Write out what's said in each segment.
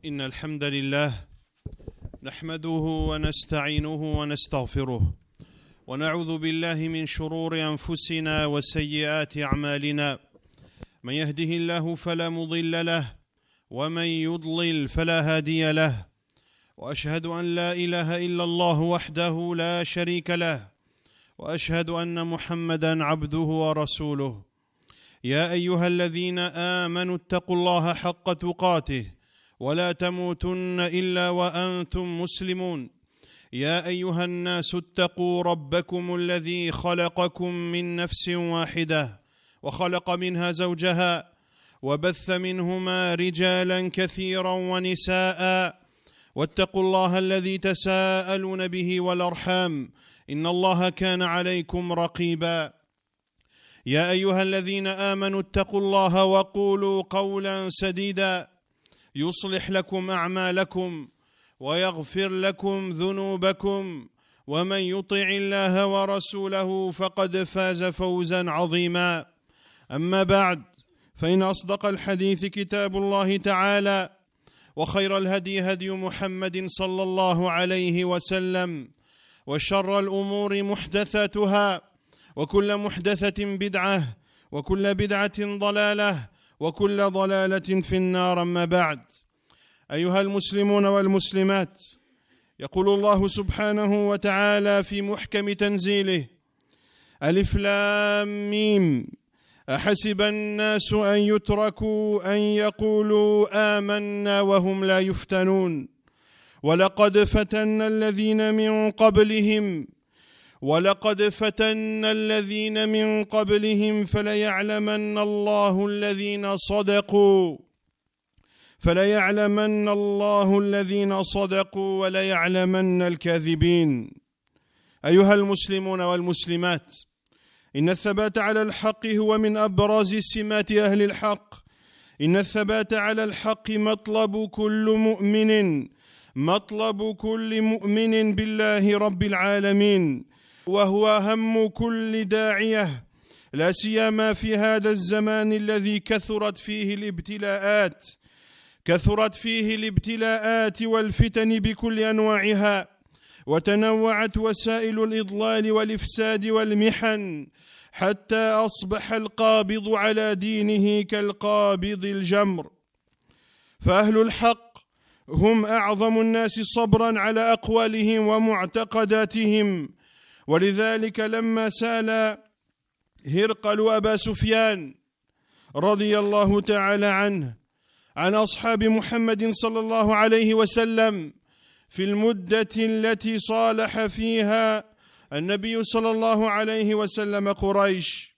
إن الحمد لله نحمده ونستعينه ونستغفره ونعوذ بالله من شرور أنفسنا وسيئات أعمالنا من يهده الله فلا مضل له ومن يضلل فلا هادي له وأشهد أن لا إله إلا الله وحده لا شريك له وأشهد أن محمدًا عبده ورسوله يا أيها الذين آمنوا اتقوا الله حق تقاته ولا تموتن إلا وأنتم مسلمون يا أيها الناس اتقوا ربكم الذي خلقكم من نفس واحدة وخلق منها زوجها وبث منهما رجالا كثيرا ونساء واتقوا الله الذي تساءلون به والأرحام إن الله كان عليكم رقيبا يا أيها الذين آمنوا اتقوا الله وقولوا قولا سديدا يصلح لكم أعمالكم ويغفر لكم ذنوبكم ومن يطع الله ورسوله فقد فاز فوزا عظيما أما بعد فإن أصدق الحديث كتاب الله تعالى وخير الهدي هدي محمد صلى الله عليه وسلم وشر الأمور محدثاتها وكل محدثة بدعة وكل بدعة ضلالة وكل ضلالة في النار. أما بعد أيها المسلمون والمسلمات، يقول الله سبحانه وتعالى في محكم تنزيله: ألف لام ميم أحسب الناس أن يتركوا أن يقولوا آمنا وهم لا يفتنون ولقد فتنا الذين من قبلهم فليعلمن الله الذين صدقوا وليعلمن الكاذبين. أيها المسلمون والمسلمات، إن الثبات على الحق هو من أبرز سمات أهل الحق. إن الثبات على الحق مطلب كل مؤمن بالله رب العالمين، وهو هم كل داعية، لا سيما في هذا الزمان الذي كثرت فيه الابتلاءات والفتن بكل أنواعها، وتنوعت وسائل الإضلال والإفساد والمحن، حتى أصبح القابض على دينه كالقابض الجمر. فأهل الحق هم أعظم الناس صبرا على أقوالهم ومعتقداتهم، ولذلك لما سأل هرقل أبا سفيان رضي الله تعالى عنه عن أصحاب محمد صلى الله عليه وسلم في المدة التي صالح فيها النبي صلى الله عليه وسلم قريش: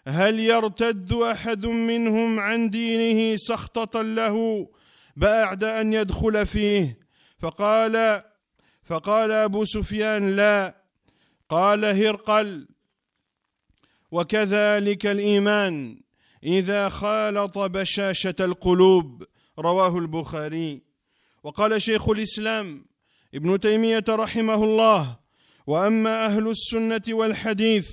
هل يرتد أحد منهم عن دينه سخطة له بعد أن يدخل فيه؟ فقال أبو سفيان: لا. قال هرقل: وكذلك الإيمان إذا خالط بشاشة القلوب. رواه البخاري. وقال شيخ الإسلام ابن تيمية رحمه الله: وأما أهل السنة والحديث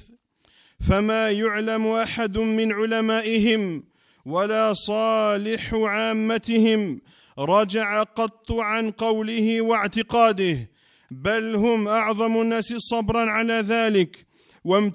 فما يعلم أحد من علمائهم ولا صالح عامتهم رجع قط عن قوله واعتقاده، بل هم أعظم الناس صبرا على ذلك، وإن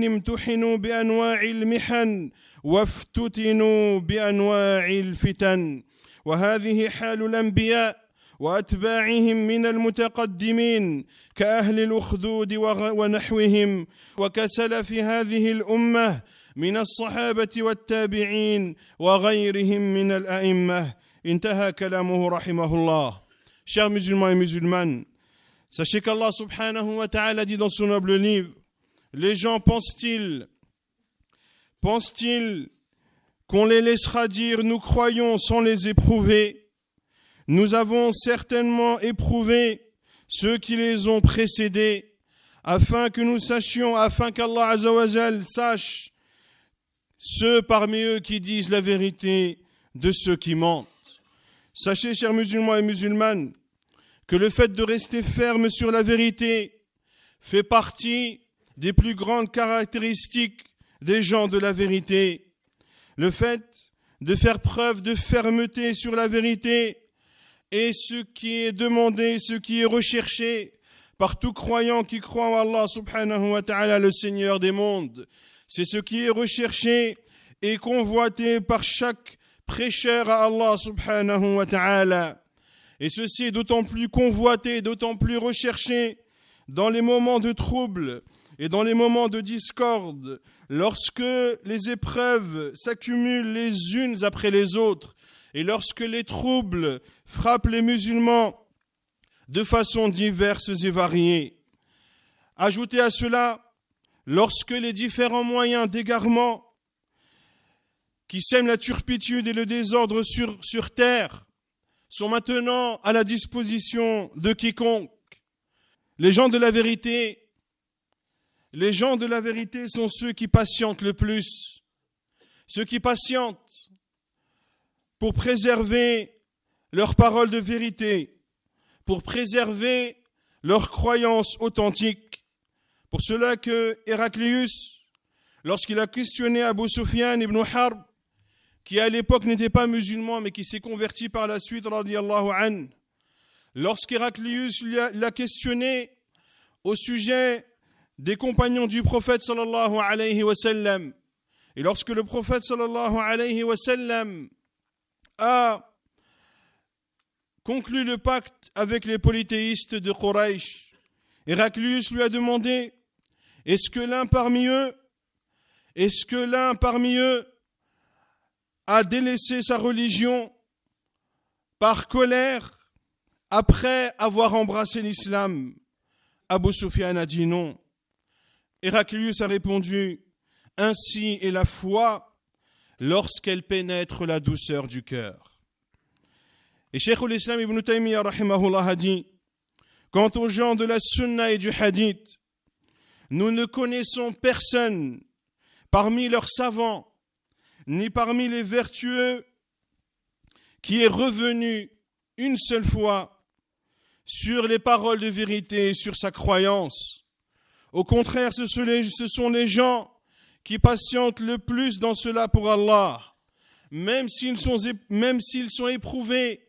امتحنوا بأنواع المحن وافتتنوا بأنواع الفتن. وهذه حال الأنبياء وأتباعهم من المتقدمين كأهل الأخدود ونحوهم، وكسلف هذه الأمة من الصحابة والتابعين وغيرهم من الأئمة. انتهى كلامه رحمه الله. Chers musulmans et musulmanes, sachez qu'Allah subhanahu wa ta'ala dit dans son noble livre: les gens pensent-ils qu'on les laissera dire nous croyons sans les éprouver? Nous avons certainement éprouvé ceux qui les ont précédés, afin qu'Allah Azza wa Jal sache ceux parmi eux qui disent la vérité de ceux qui mentent. Sachez, chers musulmans et musulmanes, que le fait de rester ferme sur la vérité fait partie des plus grandes caractéristiques des gens de la vérité. Le fait de faire preuve de fermeté sur la vérité et ce qui est demandé, ce qui est recherché par tout croyant qui croit en Allah subhanahu wa ta'ala, le Seigneur des mondes. C'est ce qui est recherché et convoité par chaque prêcheur à Allah subhanahu wa ta'ala. Et ceci est d'autant plus convoité, d'autant plus recherché dans les moments de trouble et dans les moments de discorde, lorsque les épreuves s'accumulent les unes après les autres et lorsque les troubles frappent les musulmans de façon diverses et variées. Ajoutez à cela, lorsque les différents moyens d'égarement qui sèment la turpitude et le désordre sur terre sont maintenant à la disposition de quiconque. Les gens de la vérité sont ceux qui patientent le plus, ceux qui patientent pour préserver leurs paroles de vérité, pour préserver leurs croyances authentiques. Pour cela que Héraclius, lorsqu'il a questionné Abu Sufyan ibn Harb, qui à l'époque n'était pas musulman mais qui s'est converti par la suite, radiyallahu anhu, lorsqu'Héraclius l'a questionné au sujet des compagnons du prophète sallallahu alayhi wa sallam, et lorsque le prophète sallallahu alayhi wa sallam a conclu le pacte avec les polythéistes de Quraysh, Héraclius lui a demandé, est-ce que l'un parmi eux a délaissé sa religion par colère après avoir embrassé l'islam? Abu Sufyan a dit non. Héraclius a répondu, ainsi est la foi lorsqu'elle pénètre la douceur du cœur. Et Cheikh al-Islam ibn Taymiyyah rahimahullah a dit, quant aux gens de la sunna et du hadith, nous ne connaissons personne parmi leurs savants ni parmi les vertueux qui est revenu une seule fois sur les paroles de vérité, sur sa croyance. Au contraire, ce sont les gens qui patientent le plus dans cela pour Allah, même s'ils sont éprouvés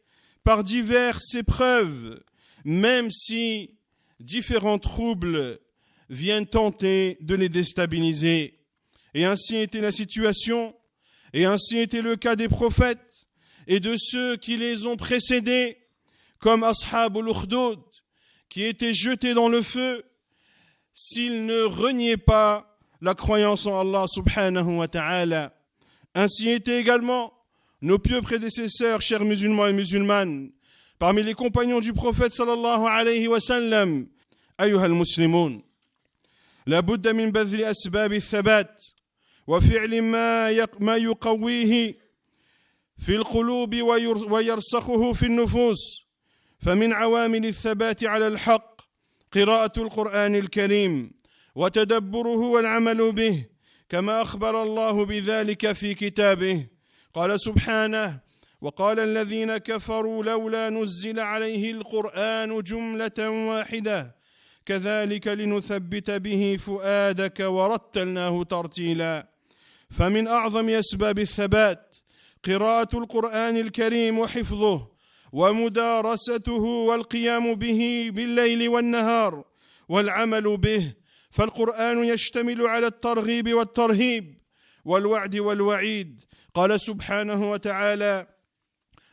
par diverses épreuves, même si différents troubles viennent tenter de les déstabiliser. Et ainsi était la situation, et ainsi était le cas des prophètes et de ceux qui les ont précédés, comme Ashab al-Ukhdud, qui étaient jetés dans le feu s'ils ne reniaient pas la croyance en Allah subhanahu wa ta'ala. Ainsi étaient également nos pieux prédécesseurs, chers musulmans et musulmanes, parmi les compagnons du prophète sallallahu alayhi wa sallam. أيها المسلمون لابد من بذل أسباب الثبات وفعل ما يقويه في القلوب ويرسخه في النفوس. فمن عوامل الثبات على الحق قراءة القرآن الكريم وتدبره والعمل به، كما أخبر الله بذلك في كتابه. قال سبحانه: وقال الذين كفروا لولا نزل عليه القرآن جملة واحدة كذلك لنثبت به فؤادك ورتلناه ترتيلا. فمن أعظم أسباب الثبات قراءة القرآن الكريم وحفظه ومدارسته والقيام به بالليل والنهار والعمل به، فالقرآن يشتمل على الترغيب والترهيب والوعد والوعيد. قال سبحانه وتعالى: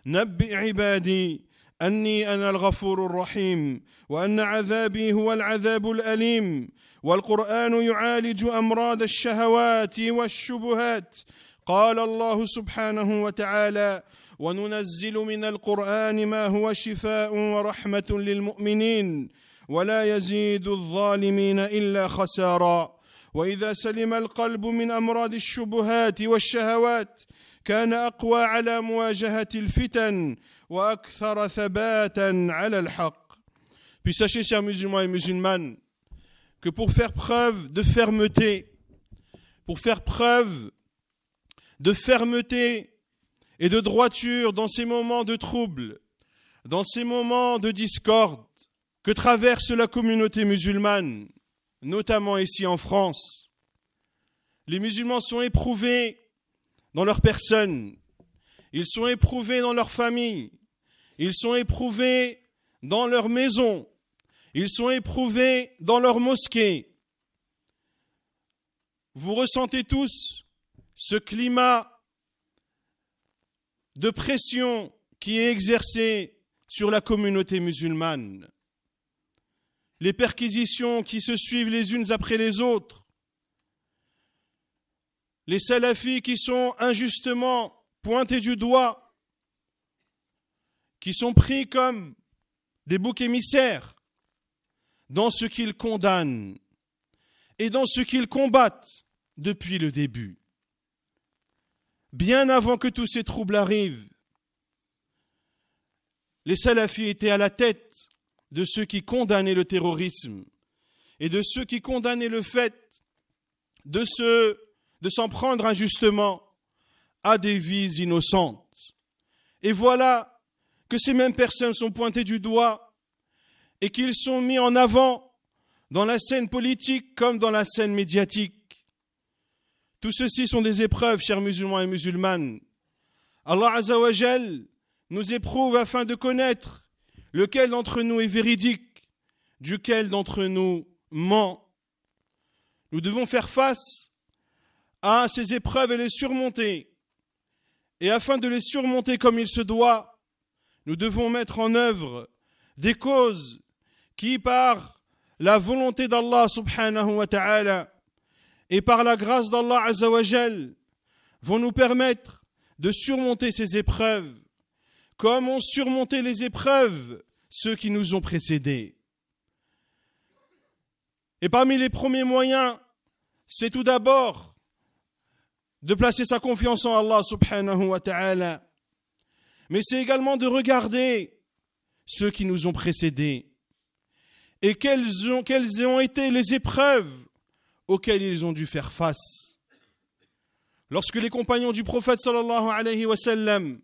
نبئ عبادي أني أنا الغفور الرحيم وأن عذابي هو العذاب الأليم. والقرآن يعالج أمراض الشهوات والشبهات. قال الله سبحانه وتعالى: وننزل من القرآن ما هو شفاء ورحمة للمؤمنين ولا يزيد الظالمين إلا خسارا. وإذا سلم القلب من أمراض الشبهات والشهوات كان أقوى على مواجهة الفتن وأكثر ثباتا على الحق. Puis sachez, chers musulmans et musulmanes, que pour faire preuve de fermeté et de droiture dans ces moments de trouble, dans ces moments de discorde que traverse la communauté musulmane, notamment ici en France, les musulmans sont éprouvés dans leur personne, ils sont éprouvés dans leur famille, ils sont éprouvés dans leur maison, ils sont éprouvés dans leur mosquée. Vous ressentez tous ce climat de pression qui est exercé sur la communauté musulmane. Les perquisitions qui se suivent les unes après les autres. Les salafis qui sont injustement pointés du doigt, qui sont pris comme des boucs émissaires dans ce qu'ils condamnent et dans ce qu'ils combattent depuis le début. Bien avant que tous ces troubles arrivent, les salafis étaient à la tête de ceux qui condamnaient le terrorisme et de ceux qui condamnaient le fait de s'en prendre injustement à des vies innocentes. Et voilà que ces mêmes personnes sont pointées du doigt et qu'ils sont mis en avant dans la scène politique comme dans la scène médiatique. Tout ceci sont des épreuves, chers musulmans et musulmanes. Allah Azza wa Jal nous éprouve afin de connaître lequel d'entre nous est véridique, duquel d'entre nous ment. Nous devons faire face à ces épreuves et les surmonter. Et afin de les surmonter comme il se doit, nous devons mettre en œuvre des causes qui, par la volonté d'Allah subhanahu wa ta'ala et par la grâce d'Allah azza wa jal, vont nous permettre de surmonter ces épreuves, comme ont surmonté les épreuves ceux qui nous ont précédés. Et parmi les premiers moyens, c'est tout d'abord de placer sa confiance en Allah subhanahu wa ta'ala. Mais c'est également de regarder ceux qui nous ont précédés et quelles ont été les épreuves auxquelles ils ont dû faire face. Lorsque les compagnons du prophète sallallahu alayhi wa sallam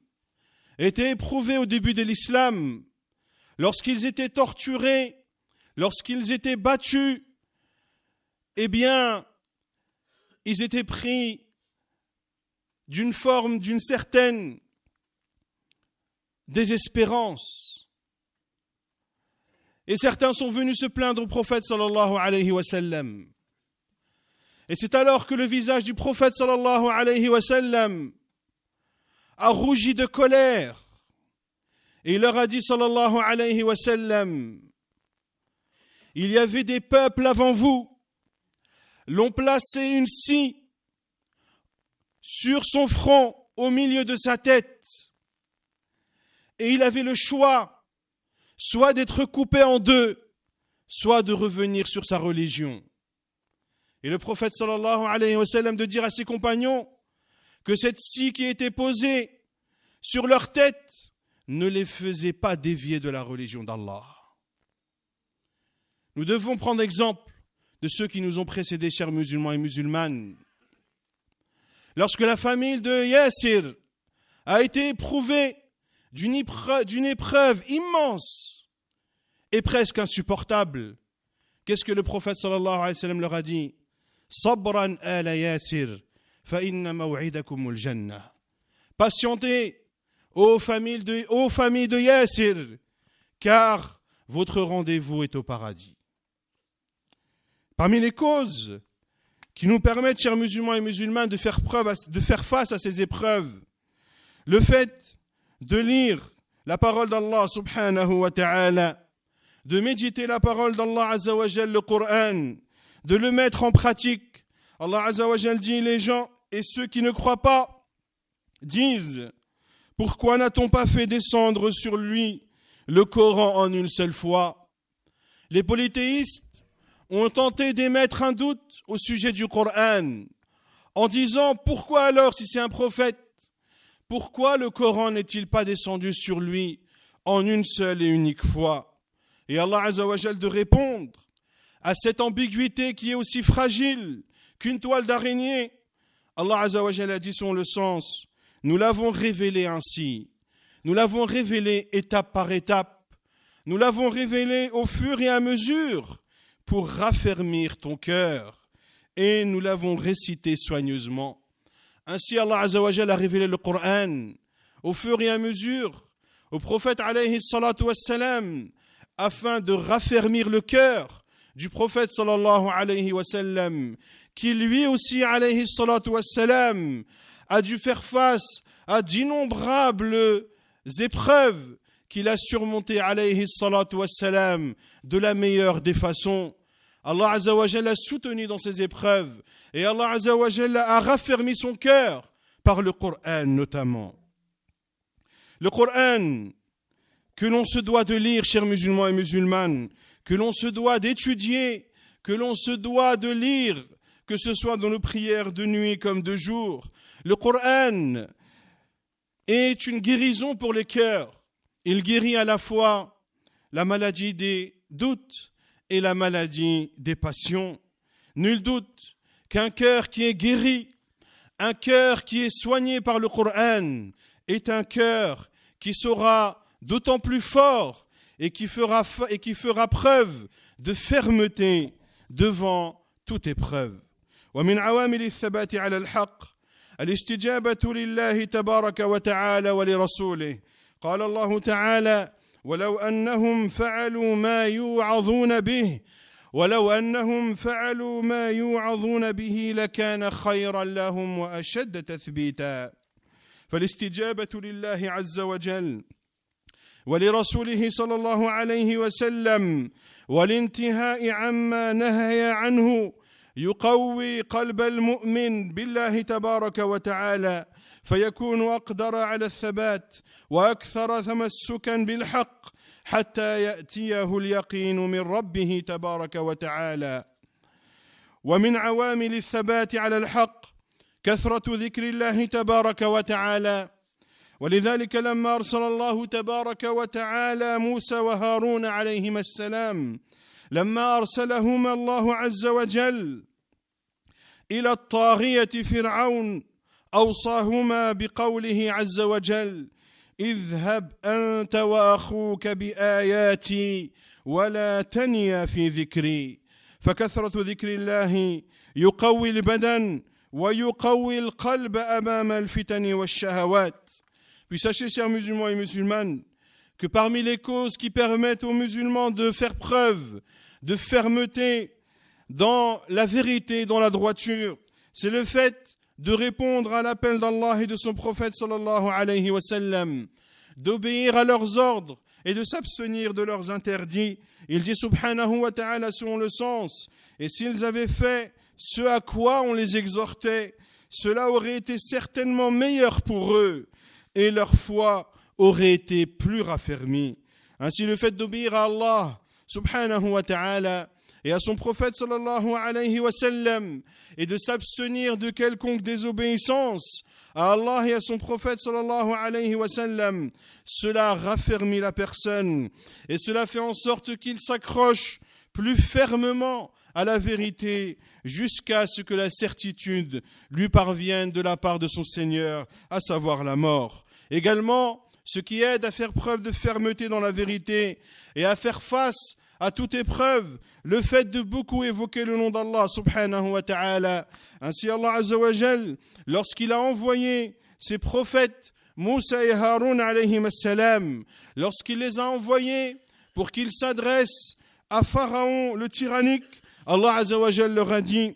étaient éprouvés au début de l'islam, lorsqu'ils étaient torturés, lorsqu'ils étaient battus, eh bien, ils étaient pris d'une certaine désespérance. Et certains sont venus se plaindre au prophète sallallahu alayhi wa sallam. Et c'est alors que le visage du prophète sallallahu alayhi wa sallam a rougi de colère. Et il leur a dit sallallahu alayhi wa sallam, il y avait des peuples avant vous, l'ont placé une scie sur son front, au milieu de sa tête. Et il avait le choix, soit d'être coupé en deux, soit de revenir sur sa religion. Et le prophète sallallahu alayhi wa sallam de dire à ses compagnons que cette scie qui était posée sur leur tête ne les faisait pas dévier de la religion d'Allah. Nous devons prendre exemple de ceux qui nous ont précédés, chers musulmans et musulmanes. Lorsque la famille de Yasir a été éprouvée d'une épreuve immense et presque insupportable, qu'est-ce que le prophète sallallahu alayhi wa sallam leur a dit? Sabran ala Yasir, fa inna maw'idakumul jannah. Patientez, ô famille de Yasir, car votre rendez-vous est au paradis. Parmi les causes qui nous permettent, chers musulmans et musulmanes, de faire face à ces épreuves, le fait de lire la parole d'Allah subhanahu wa ta'ala, de méditer la parole d'Allah azza wa jal, le Coran, de le mettre en pratique. Allah azza wa jal dit, les gens et ceux qui ne croient pas disent, pourquoi n'a-t-on pas fait descendre sur lui le Coran en une seule fois? Les polythéistes ont tenté d'émettre un doute au sujet du Coran en disant, pourquoi alors, si c'est un prophète, pourquoi le Coran n'est-il pas descendu sur lui en une seule et unique fois? Et Allah Azza wa Jal de répondre à cette ambiguïté qui est aussi fragile qu'une toile d'araignée. Allah Azza wa Jal a dit son le sens. Nous l'avons révélé ainsi. Nous l'avons révélé étape par étape. Nous l'avons révélé au fur et à mesure pour raffermir ton cœur. Et nous l'avons récité soigneusement. Ainsi Allah Azza wa Jal a révélé le Coran au fur et à mesure au prophète alayhi salatu wassalam, afin de raffermir le cœur du prophète sallallahu alayhi wa sallam, qui lui aussi alayhi salatu wassalam a dû faire face à d'innombrables épreuves qu'il a surmontées alayhi salatu wassalam de la meilleure des façons. Allah Azza wa Jalla l'a soutenu dans ces épreuves et Allah Azza wa Jalla a raffermi son cœur par le Coran notamment. Le Coran que l'on se doit de lire, chers musulmans et musulmanes, que l'on se doit d'étudier, que l'on se doit de lire, que ce soit dans nos prières de nuit comme de jour. Le Coran est une guérison pour les cœurs. Il guérit à la fois la maladie des doutes et la maladie des passions. Nul doute qu'un cœur qui est guéri, un cœur qui est soigné par le Coran, est un cœur qui sera d'autant plus fort et qui fera preuve de fermeté devant toute épreuve. ومن عوامل الثبات على الحق الاستجابة لله تبارك وتعالى ولرسوله. قال الله تعالى: ولو أنهم فعلوا ما يوعظون به لكان خيرا لهم وأشد تثبيتا. فالاستجابة لله عز وجل ولرسوله صلى الله عليه وسلم والانتهاء عما نهي عنه يقوي قلب المؤمن بالله تبارك وتعالى، فيكون أقدر على الثبات وأكثر تمسكا بالحق حتى يأتيه اليقين من ربه تبارك وتعالى. ومن عوامل الثبات على الحق كثرة ذكر الله تبارك وتعالى، ولذلك لما أرسل الله تبارك وتعالى موسى وهارون عليهما السلام، لما أرسلهما الله عز وجل إلى الطاغية فرعون، أوصاهما بقوله عز وجل: اذهب أنت وأخوك بآياتي ولا تنيا في ذكري. فكثرة ذكر الله يقوي البدن ويقوي القلب أمام الفتن والشهوات. Puis sachez, chers musulmans et musulmanes, que parmi les causes qui permettent aux musulmans de faire preuve de fermeté dans la vérité, dans la droiture, c'est le fait de répondre à l'appel d'Allah et de son prophète sallallahu alayhi wa sallam, d'obéir à leurs ordres et de s'abstenir de leurs interdits. Il dit subhanahu wa ta'ala selon le sens: et s'ils avaient fait ce à quoi on les exhortait, cela aurait été certainement meilleur pour eux et leur foi aurait été plus raffermie. Ainsi, le fait d'obéir à Allah subhanahu wa ta'ala et à son prophète sallallahu alayhi wa sallam et de s'abstenir de quelconque désobéissance à Allah et à son prophète sallallahu alayhi wa sallam, cela raffermit la personne et cela fait en sorte qu'il s'accroche plus fermement à la vérité jusqu'à ce que la certitude lui parvienne de la part de son Seigneur, à savoir la mort. Également, ce qui aide à faire preuve de fermeté dans la vérité et à faire face à toute épreuve, le fait de beaucoup évoquer le nom d'Allah subhanahu wa ta'ala. Ainsi Allah Azza wa Jal, lorsqu'il a envoyé ses prophètes Moussa et Haroun alayhim as-salam, lorsqu'il les a envoyés pour qu'ils s'adressent à Pharaon le tyrannique, Allah Azza wa Jal leur a dit: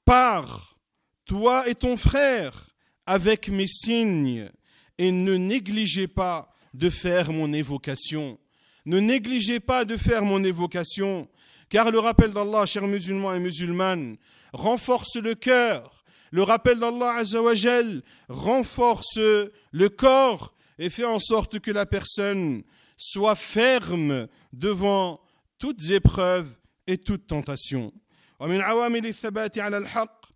pars, toi et ton frère, avec mes signes, et ne négligez pas de faire mon évocation. Ne négligez pas de faire mon évocation, car le rappel d'Allah, chers musulmans et musulmanes, renforce le cœur. Le rappel d'Allah Azza wa Jal renforce le corps et fait en sorte que la personne soit ferme devant toutes épreuves et toute tentation. ومن عوامل الثبات على الحق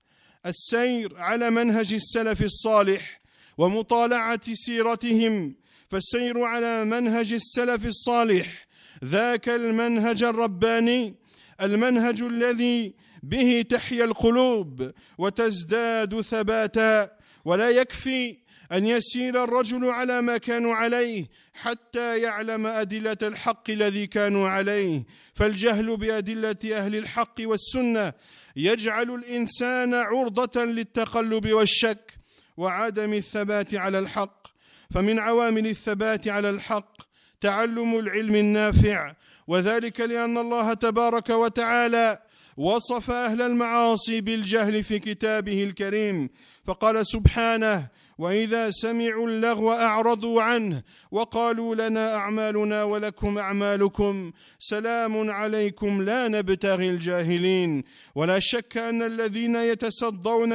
السير على منهج السلف الصالح ومطالعة سيرتهم، فالسير على منهج السلف الصالح ذاك المنهج الرباني، المنهج الذي به تحيا القلوب وتزداد ثباتا. ولا يكفي أن يسير الرجل على ما كانوا عليه حتى يعلم أدلة الحق الذي كانوا عليه، فالجهل بأدلة أهل الحق والسنة يجعل الإنسان عرضة للتقلب والشك وعدم الثبات على الحق. فمن عوامل الثبات على الحق تعلم العلم النافع، وذلك لأن الله تبارك وتعالى وصف أهل المعاصي بالجهل في كتابه الكريم، فقال سبحانه: وإذا سمعوا اللغو أعرضوا عنه وقالوا لنا أعمالنا ولكم أعمالكم سلام عليكم لا نبتغي الجاهلين. ولا شك أن الذين يتصدون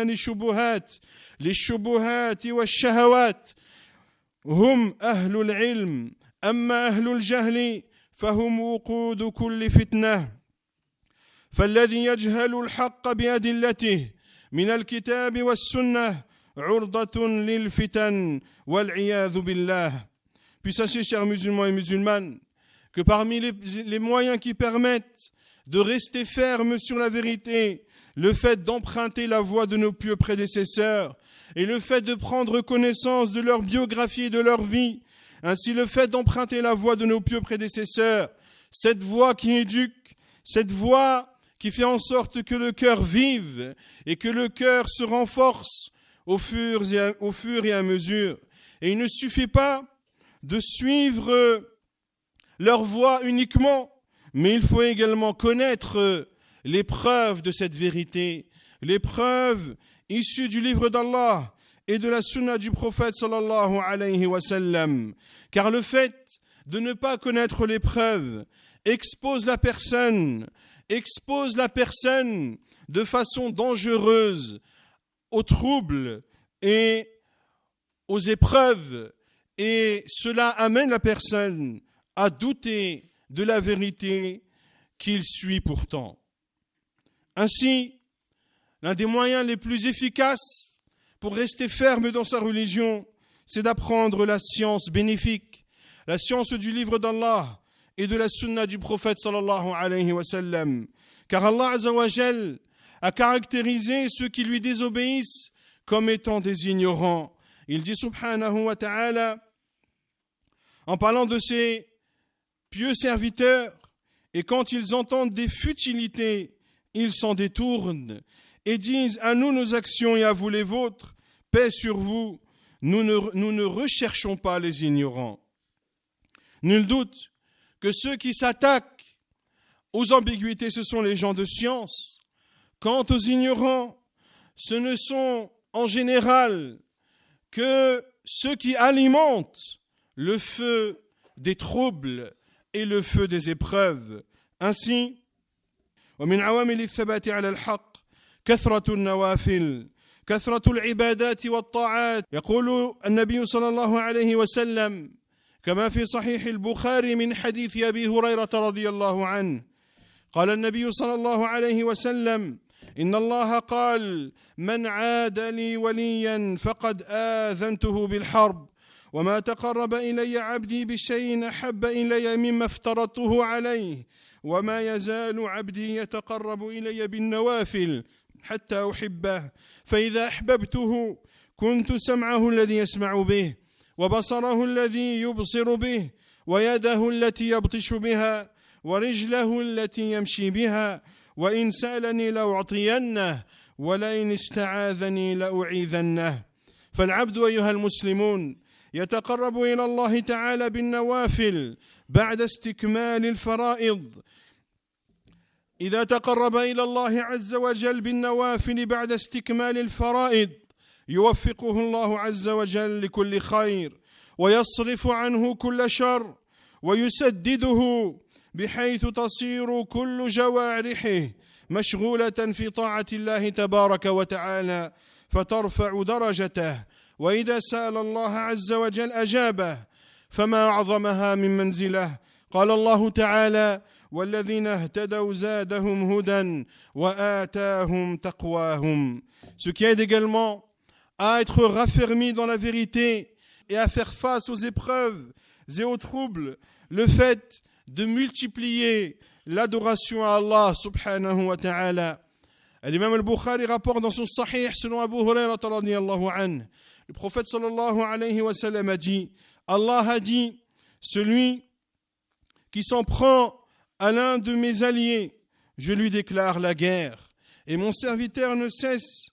للشبهات والشهوات هم أهل العلم، أما أهل الجهل فهم وقود كل فتنة. فالذي يجهل الحق بأدلته من الكتاب والسنة عرضة للفتن والعياذ بالله. Puis sachez, chers musulmans et musulmanes, que parmi les moyens qui permettent de rester ferme sur la vérité, le fait d'emprunter la voie de nos pieux prédécesseurs et le fait de prendre connaissance de leur biographie et de leur vie, ainsi le fait d'emprunter la voie de nos pieux prédécesseurs, cette voie qui éduque, cette voie qui fait en sorte que le cœur vive et que le cœur se renforce au fur et à mesure. Et il ne suffit pas de suivre leur voie uniquement, mais il faut également connaître les preuves de cette vérité, les preuves issues du livre d'Allah et de la sunna du prophète sallallahu alayhi wa sallam. Car le fait de ne pas connaître les preuves expose la personne de façon dangereuse aux troubles et aux épreuves, et cela amène la personne à douter de la vérité qu'il suit pourtant. Ainsi, l'un des moyens les plus efficaces pour rester ferme dans sa religion, c'est d'apprendre la science bénéfique, la science du livre d'Allah et de la sunna du prophète sallallahu alayhi wa sallam. Car Allah azza wa jal a caractérisé ceux qui lui désobéissent comme étant des ignorants. Il dit subhanahu wa ta'ala, en parlant de ses pieux serviteurs, et quand ils entendent des futilités, ils s'en détournent et disent: à nous nos actions et à vous les vôtres, paix sur vous, nous ne recherchons pas les ignorants. Nul doute que ceux qui s'attaquent aux ambiguïtés, ce sont les gens de science. Quant aux ignorants, ce ne sont en général que ceux qui alimentent le feu des troubles et le feu des épreuves. Ainsi, ومن عوامل الثبات على الحق كثرة النوافل كثرة العبادات والطاعات. يقول النبي صلى الله عليه وسلم كما في صحيح البخاري من حديث أبي هريرة رضي الله عنه قال النبي صلى الله عليه وسلم: إن الله قال: من عاد لي وليا فقد آذنته بالحرب وما تقرب إلي عبدي بشيء أحب إلي مما افترضته عليه وما يزال عبدي يتقرب إلي بالنوافل حتى أحبه فإذا أحببته كنت سمعه الذي يسمع به وبصره الذي يبصر به ويده التي يبطش بها ورجله التي يمشي بها وإن سألني لأعطينه ولئن استعاذني لأعيذنه. فالعبد أيها المسلمون يتقرب إلى الله تعالى بالنوافل بعد استكمال الفرائض. إذا تقرب إلى الله عز وجل بالنوافل بعد استكمال الفرائض يوفقه الله عز وجل لكل خير ويصرف عنه كل شر ويسدده بحيث تصير كل جوارحه مشغولة في طاعة الله تبارك وتعالى فترفع درجته، وإذا سأل الله عز وجل أجابه، فما أعظمها من منزله. قال الله تعالى: والذين اهتدوا زادهم هدى وآتاهم تقواهم. Ce qui aide également à être raffermi dans la vérité et à faire face aux épreuves et aux troubles, le fait de multiplier l'adoration à Allah subhanahu wa ta'ala. L'imam al-Bukhari rapporte dans son sahih selon Abu Hurairah radiyallahu anhu, le prophète sallallahu alayhi wa sallam a dit: Allah a dit, celui qui s'en prend à l'un de mes alliés, je lui déclare la guerre, et mon serviteur ne cesse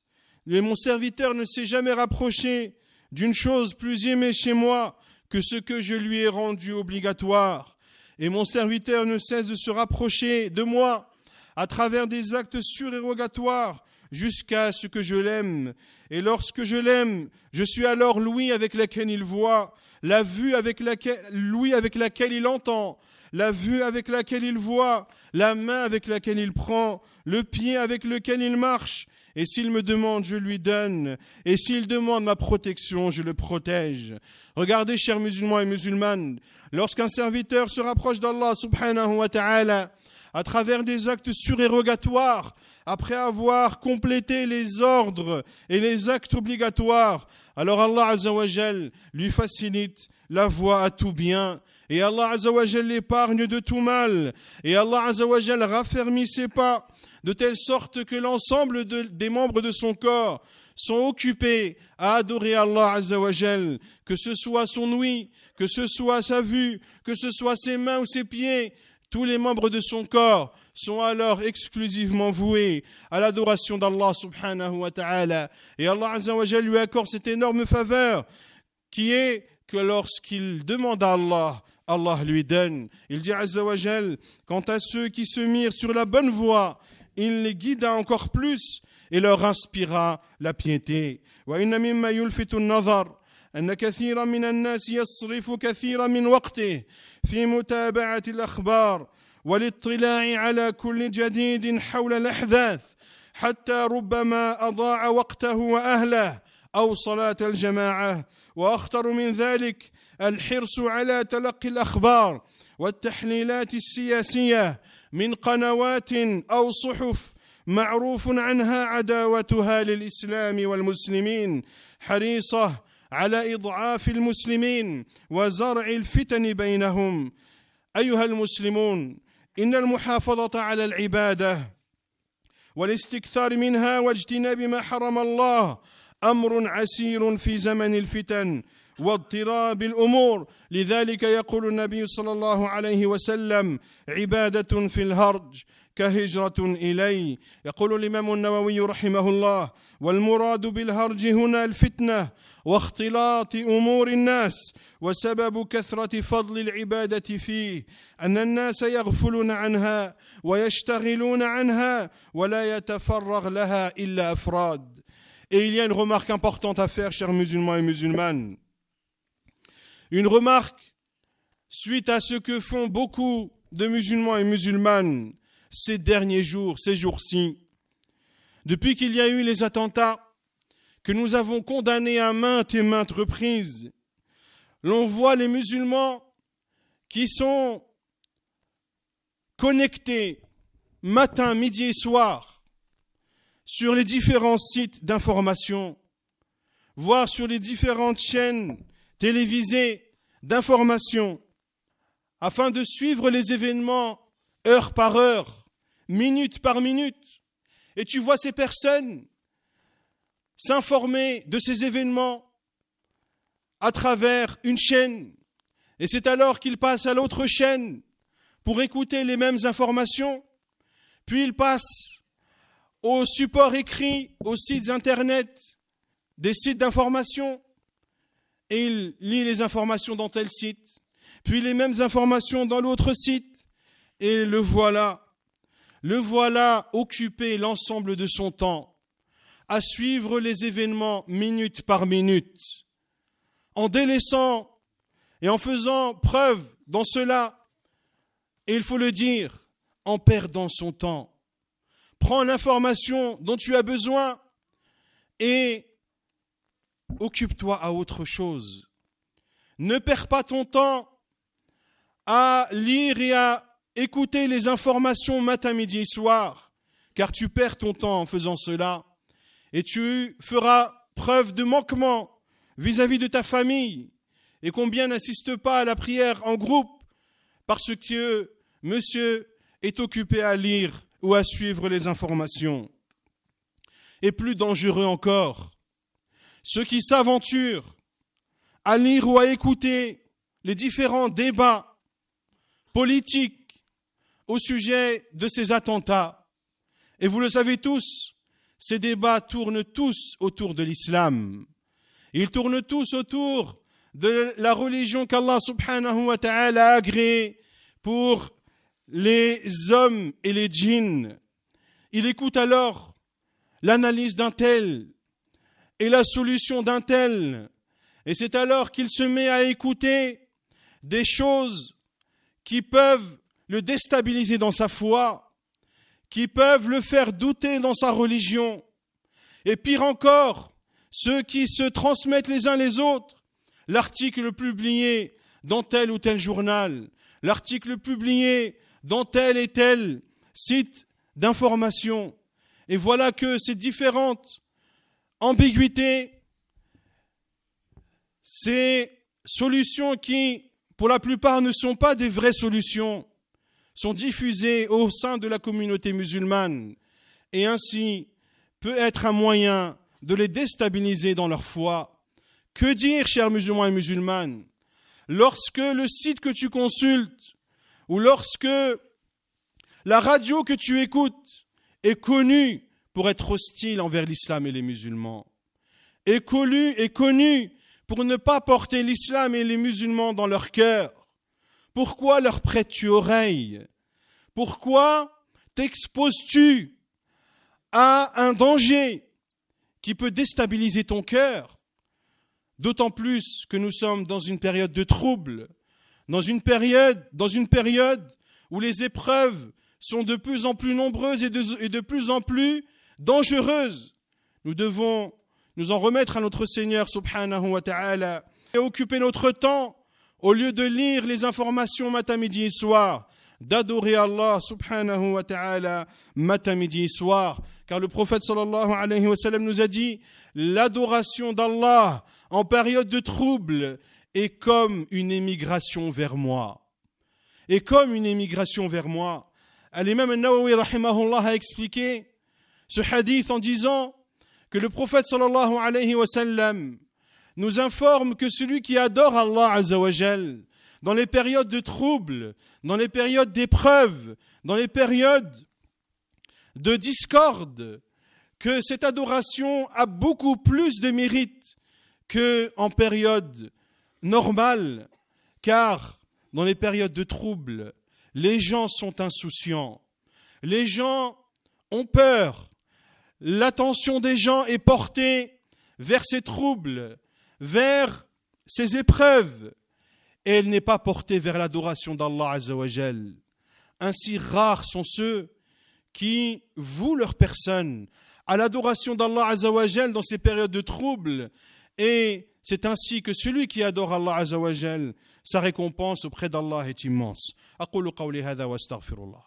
Mon serviteur ne s'est jamais rapproché d'une chose plus aimée chez moi que ce que je lui ai rendu obligatoire. Et mon serviteur ne cesse de se rapprocher de moi à travers des actes surérogatoires jusqu'à ce que je l'aime. Et lorsque je l'aime, je suis alors l'ouïe avec laquelle il voit, l'ouïe avec laquelle il entend, la vue avec laquelle il voit, la main avec laquelle il prend, le pied avec lequel il marche. Et s'il me demande, je lui donne. Et s'il demande ma protection, je le protège. Regardez, chers musulmans et musulmanes, lorsqu'un serviteur se rapproche d'Allah subhanahu wa ta'ala, à travers des actes surérogatoires, après avoir complété les ordres et les actes obligatoires, alors Allah Azza wa Jal lui facilite la voie à tout bien. Et Allah Azza wa Jal l'épargne de tout mal. Et Allah Azza wa Jal raffermit ses pas, de telle sorte que l'ensemble des membres de son corps sont occupés à adorer Allah Azza wa Jal, que ce soit son ouïe, que ce soit sa vue, que ce soit ses mains ou ses pieds. Tous les membres de son corps sont alors exclusivement voués à l'adoration d'Allah subhanahu wa ta'ala. Et Allah Azza wa Jal lui accorde cette énorme faveur qui est que lorsqu'il demande à Allah, Allah lui donne. Il dit Azza wa Jal, quant à ceux qui se mirent sur la bonne voie, il les guida encore plus et leur inspira la piété. وإن مما يلفت النظر أن كثيرا من الناس يصرف كثيرا من وقته في متابعة الأخبار والاطلاع على كل جديد حول الأحداث حتى ربما أضاع وقته وأهله أو صلاة الجماعة وأخطر من ذلك الحرص على تلقي الأخبار والتحليلات السياسية من قنوات أو صحف معروف عنها عداوتها للإسلام والمسلمين حريصة على إضعاف المسلمين وزرع الفتن بينهم. أيها المسلمون، إن المحافظة على العبادة والاستكثار منها واجتناب ما حرم الله أمر عسير في زمن الفتن واضطراب الأمور. لذلك يقول النبي صلى الله عليه وسلم عبادة في الهرج كهجرة إلي. يقول الإمام النووي رحمه الله والمراد بالهرج هنا الفتنة واختلاط أمور الناس وسبب كثرة فضل العبادة فيه أن الناس يغفلون عنها ويشتغلون عنها ولا يتفرغ لها إلا أفراد. Et il y a une remarque importante à faire, chers musulmans et musulmanes. Une remarque suite à ce que font beaucoup de musulmans et musulmanes ces derniers jours, ces jours-ci. Depuis qu'il y a eu les attentats que nous avons condamnés à maintes et maintes reprises, l'on voit les musulmans qui sont connectés matin, midi et soir sur les différents sites d'information, voire sur les différentes chaînes télévisées d'information, afin de suivre les événements heure par heure, minute par minute. Et tu vois ces personnes s'informer de ces événements à travers une chaîne. Et c'est alors qu'ils passent à l'autre chaîne pour écouter les mêmes informations. Puis ils passent aux supports écrits, aux sites internet, des sites d'information. Et ils lisent les informations dans tel site. Puis les mêmes informations dans l'autre site. Et le voilà occupé l'ensemble de son temps à suivre les événements minute par minute, en délaissant et en faisant preuve dans cela, et il faut le dire, en perdant son temps. Prends l'information dont tu as besoin et occupe-toi à autre chose. Ne perds pas ton temps à lire et à écouter les informations matin, midi et soir, car tu perds ton temps en faisant cela et tu feras preuve de manquement vis-à-vis de ta famille. Et combien n'assistent pas à la prière en groupe parce que monsieur est occupé à lire ou à suivre les informations. Et plus dangereux encore, ceux qui s'aventurent à lire ou à écouter les différents débats politiques au sujet de ces attentats. Et vous le savez tous, ces débats tournent tous autour de l'islam. Ils tournent tous autour de la religion qu'Allah subhanahu wa ta'ala a agréée pour les hommes et les djinns. Il écoute alors l'analyse d'un tel et la solution d'un tel. Et c'est alors qu'il se met à écouter des choses qui peuvent le déstabiliser dans sa foi, qui peuvent le faire douter dans sa religion. Et pire encore, ceux qui se transmettent les uns les autres l'article publié dans tel ou tel journal, l'article publié dans tel et tel site d'information. Et voilà que ces différentes ambiguïtés, ces solutions qui, pour la plupart, ne sont pas des vraies solutions, sont diffusées au sein de la communauté musulmane et ainsi peut être un moyen de les déstabiliser dans leur foi. Que dire, chers musulmans et musulmanes, lorsque le site que tu consultes ou lorsque la radio que tu écoutes est connue pour être hostile envers l'islam et les musulmans, est connue pour ne pas porter l'islam et les musulmans dans leur cœur? Pourquoi leur prêtes-tu oreille? Pourquoi t'exposes-tu à un danger qui peut déstabiliser ton cœur? D'autant plus que nous sommes dans une période de trouble, dans une période où les épreuves sont de plus en plus nombreuses et de plus en plus dangereuses. Nous devons nous en remettre à notre Seigneur subhanahu wa ta'ala et occuper notre temps, au lieu de lire les informations matin, midi et soir, d'adorer Allah subhanahu wa ta'ala matin, midi et soir. Car le prophète sallallahu alayhi wa sallam nous a dit, l'adoration d'Allah en période de trouble est comme une émigration vers moi. Et comme une émigration vers moi. L'imam al-Nawawi rahimahullah a expliqué ce hadith en disant que le prophète sallallahu alayhi wa sallam nous informe que celui qui adore Allah azza wa jal dans les périodes de trouble, dans les périodes d'épreuve, dans les périodes de discorde, que cette adoration a beaucoup plus de mérite qu'en période normale, car dans les périodes de trouble, les gens sont insouciants, les gens ont peur, l'attention des gens est portée vers ces troubles, vers ces épreuves, et elle n'est pas portée vers l'adoration d'Allah azza wa jal. Ainsi rares sont ceux qui vouent leur personne à l'adoration d'Allah azza wa jal dans ces périodes de trouble. Et c'est ainsi que celui qui adore Allah azza wa jal, sa récompense auprès d'Allah est immense. أقول قولي هذا واستغفر الله.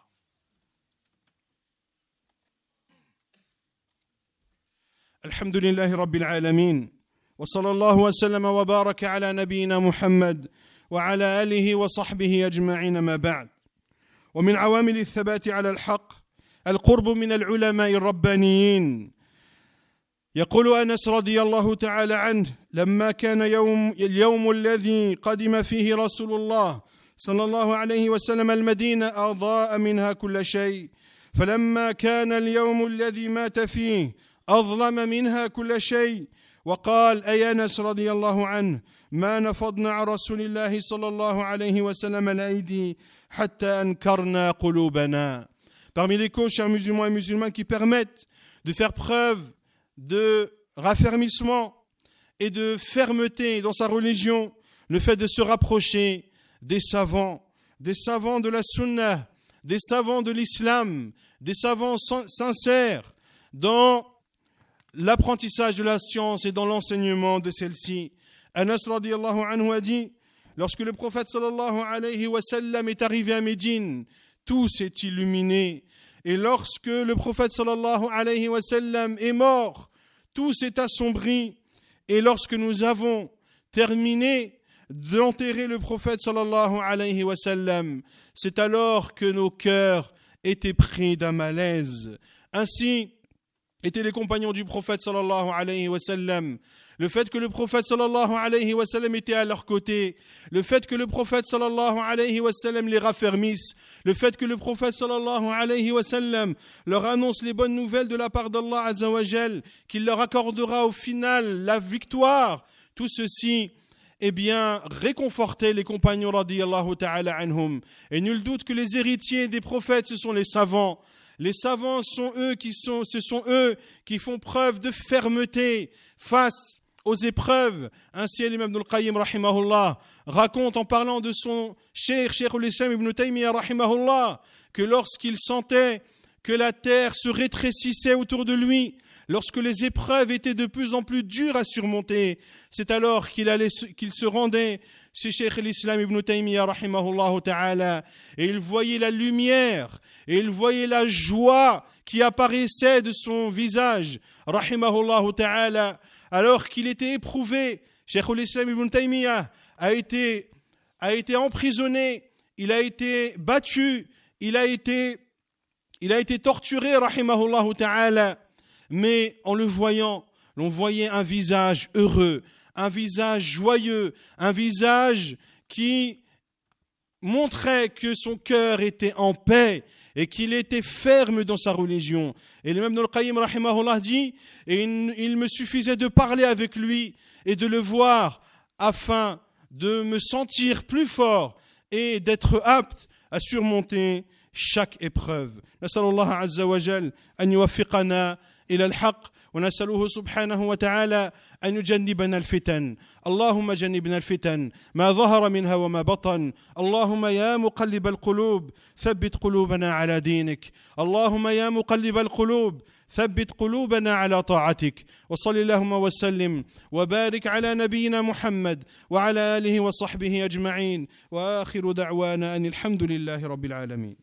الحمد لله رب العالمين وصلى الله وسلم وبارك على نبينا محمد وعلى آله وصحبه أجمعين ما بعد. ومن عوامل الثبات على الحق القرب من العلماء الربانيين. يقول أنس رضي الله تعالى عنه لما كان اليوم الذي قدم فيه رسول الله صلى الله عليه وسلم المدينة أضاء منها كل شيء فلما كان اليوم الذي مات فيه أظلم منها كل شيء وقال أي أنس رضي الله عنه ما نفضنا عن رسول الله صلى الله عليه وسلم الأيدي حتى أنكرنا قلوبنا. Parmi les causes, chers musulmans et musulmanes, qui permettent de faire preuve de raffermissement et de fermeté dans sa religion, le fait de se rapprocher des savants de la sunna, des savants de l'islam, des savants sincères dans l'apprentissage de la science et dans l'enseignement de celle-ci. Anas radiyallahu anhu a dit, lorsque le prophète sallallahu alayhi wa sallam est arrivé à Médine, tout s'est illuminé. Et lorsque le prophète sallallahu alayhi wa sallam est mort, tout s'est assombri. Et lorsque nous avons terminé d'enterrer le prophète sallallahu alayhi wa sallam, c'est alors que nos cœurs étaient pris d'un malaise. Ainsi étaient les compagnons du prophète sallallahu alayhi wa sallam le fait que le prophète sallallahu alayhi wa sallam était à leur côté, le fait que le prophète sallallahu alayhi wa sallam les raffermisse, le fait que le prophète sallallahu alayhi wa sallam leur annonce les bonnes nouvelles de la part d'Allah azza wa jal, qu'il leur accordera au final la victoire, tout ceci réconfortait les compagnons radiyallahu ta'ala anhum. Et nul doute que les héritiers des prophètes, ce sont les savants. Les savants ce sont eux qui font preuve de fermeté face aux épreuves. Ainsi, l'imam Ibn al-Qayyim rahimahullah raconte en parlant de son cheikh al-Islam Ibn Taymiyyah rahimahullah que lorsqu'il sentait que la terre se rétrécissait autour de lui, lorsque les épreuves étaient de plus en plus dures à surmonter, c'est alors qu'il se rendait chez Cheikh l'Islam Ibn Taymiyyah rahimahullah ta'ala, et il voyait la lumière et il voyait la joie qui apparaissait de son visage rahimahullah ta'ala, alors qu'il était éprouvé. Cheikh l'Islam Ibn Taymiyyah a été emprisonné, il a été battu, il a été torturé rahimahullah ta'ala. Mais en le voyant, l'on voyait un visage heureux, un visage joyeux, un visage qui montrait que son cœur était en paix et qu'il était ferme dans sa religion. Et l'imam Ibn al-Qayyim rahimahullah dit, et il me suffisait de parler avec lui et de le voir afin de me sentir plus fort et d'être apte à surmonter chaque épreuve. Nas'alullah azza wa jal an yuwaffiqana إلى الحق ونسأله سبحانه وتعالى أن يجنبنا الفتن. اللهم جنبنا الفتن ما ظهر منها وما بطن. اللهم يا مقلب القلوب ثبت قلوبنا على دينك. اللهم يا مقلب القلوب ثبت قلوبنا على طاعتك. وصل اللهم وسلم وبارك على نبينا محمد وعلى آله وصحبه أجمعين. وآخر دعوانا أن الحمد لله رب العالمين.